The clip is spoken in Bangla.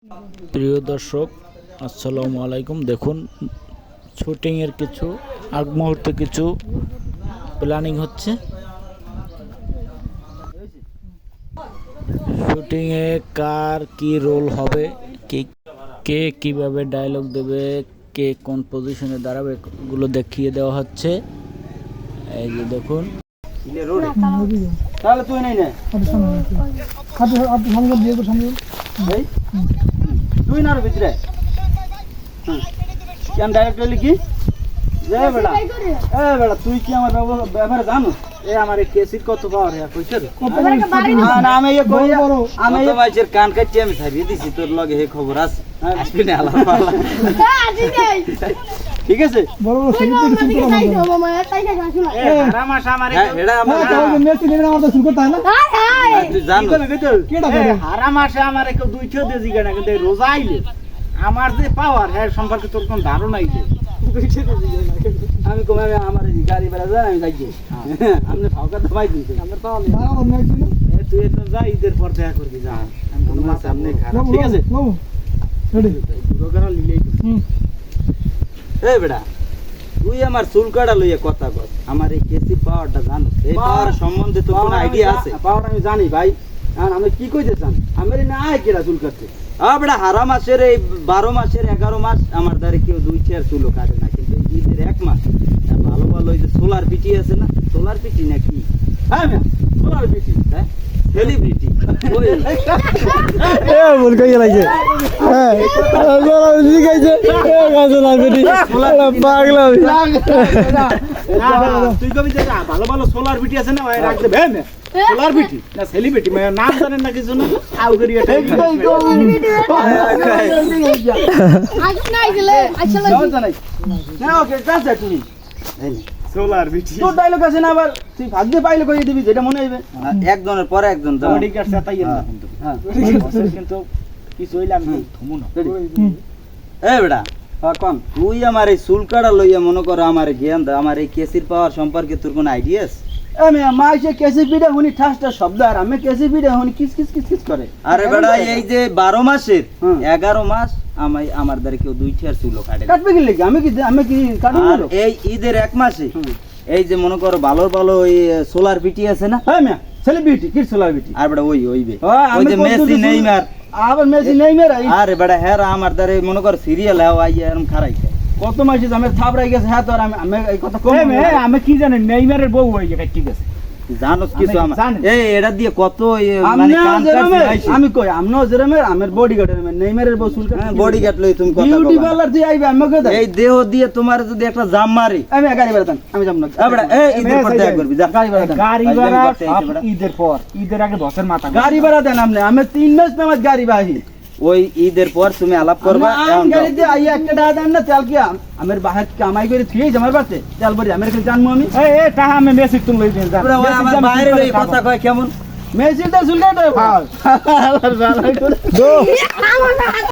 প্রিয় দর্শক, আসসালামু আলাইকুম। দেখুন, শুটিংয়ের কিছু আগ মুহূর্তে কিছু প্ল্যানিং হচ্ছে। শুটিংয়ে কার কি রোল হবে, কে কিভাবে ডায়লগ দেবে, কে কোন পজিশনে দাঁড়াবে, এগুলো দেখিয়ে দেওয়া হচ্ছে। এই যে দেখুন, তাহলে তুই নাই না তুই না ভিতরে কেন ডাইরেক্ট লিখি বেড়া বেড়া তুই কি আমার ব্যাপারে জানো? এ আমার কেসির কত পাওয়ার না আমি কান কাটি আমি ছাড়িয়ে দিছি তোর লগে হে খবর আছে আসবি না ঠিক আছে রোজা আইলে আমার যে পাওয়ার হ্যাঁ সম্পর্কে তোর কোন ধারণাই আমি কমাবে আমার গাড়ি বেড়া যায় আমি যাই আপনি ফাঁকা তো পাই দিন তুই তো যা ঈদের পর দেখা করবি যা সামনে খারাপ ঠিক আছে এই বেড়া তুই আমার চুল কাটা লইয়া কথা বল আমার এই কেসি পাওয়ারটা জানো এই পাওয়ার সম্বন্ধে তোর কোনো আইডিয়া আছে? পাওয়ার আমি জানি ভাই আমি কি কইতে চান আমার না আয় কেডা চুল কাটতে বেড়া হারা মাসের এই 12 মাসের 11 মাস আমার দ্বারে কেউ 2-4 চুলও কাটে না, কিন্তু ঈদের 1 মাস ভালো ভালো ওই যে সোলার পিটি আছে না, সোলার পিটি নাকি হ্যাঁ সোলার পিটি হ্যাঁ সেলিব্রিটি বল কই লাগছে হ্যাঁ লিখাইছে সোলার পিটি পাগলা তুই কবি যে ভালো ভালো সোলার পিটি আছে না ওই রাখতে ভে মে সোলার পিটি না সেলিব্রিটি মানে নাম জানেন না কিছু না আউ করিয়া ঠিক আজ নাই গেলে আসলে জানাই না ওকে কাছে তুমি সোলার পিটি তো ডায়লগ আছে না আবার তুই ভাগ্যে পাইলে কই দিবি যেটা মনে হইবে একজনের পরে একজন বডি কাট সাতাইয়েন না কিন্তু হ্যাঁ কিন্তু কিছু হইলে আমি থমু না এ বেটা কোন তুই আমার এই চুল কাটা লইয়া মনে করো আমার জ্ঞান দা আমার এই কেসির পাওয়ার সম্পর্কে তোর কোন আইডিয়া আছে? আমি মাইসে কেসি পিঠা হুনি ঠাসটা শব্দ আর আমি কেসি পিঠা হুনি কিস কিস কিস কিস করে আরে বেটা এই যে 12 মাসের 11 মাস আমার দ্বারা কেউ 2-4 চুলো কাটে কাটবে কি লাগি আমি কি কাটব না এই ঈদের 1 মাসে এই যে মনে করো ভালো ভালো ওই সোলার পিটি আছে না হ্যাঁ মিয়া সেলিব্রিটি কি সোলার পিটি আর বেটা ওই ওই যে মেসি নেইমার আবার মেসি নেইমার আরে বেটা হ্যাঁ আমার দ্বারা মনে করো সিরিয়াল হাও আইয়া এরকম খারাই কত মাসে আমি থাবড়াই গেছে হ্যাঁ তো আমি এই কথা কম আমি কি জানি নেইমারের বউ হয়ে গেছে ঠিক আছে জানোস কিছু আমার এই এটা দিয়ে কত মানে আমি কই আমনো জেরামের আমার বডিগার্ড নেইমারের বউ চুল কাটে বডিগার্ড লই তুমি কথা বিউটি পার্লার দিয়ে আইবে আমাকে দাও এই দেহ দিয়ে তোমার যদি একটা জাম মারি আমি গাড়ি ভাড়া দেন আমি যাব না এবড়া এই ঈদের পর দেখা করবি যা গাড়ি ভাড়া দেন গাড়ি ভাড়া ঈদের পর ঈদের আগে বসের মাথা গাড়ি ভাড়া দেন আপনি আমি 3 মাস নামাজ গাড়ি বাহি ওই ঈদের পর তুমি আলাপ করবা গাড়ি দিয়ে আইয়া একটা টাকা দেন না তেল কি আমার বাহির কামাই করে থিয়ে আমার বাড়তে তেল ভরি আমার কাছে জানমু আমি এই টাকা আমি মেসি তুমি লই দেন আমার বাইরে এই কথা কয় কেমন মেসিটা চুলকাটা ভাই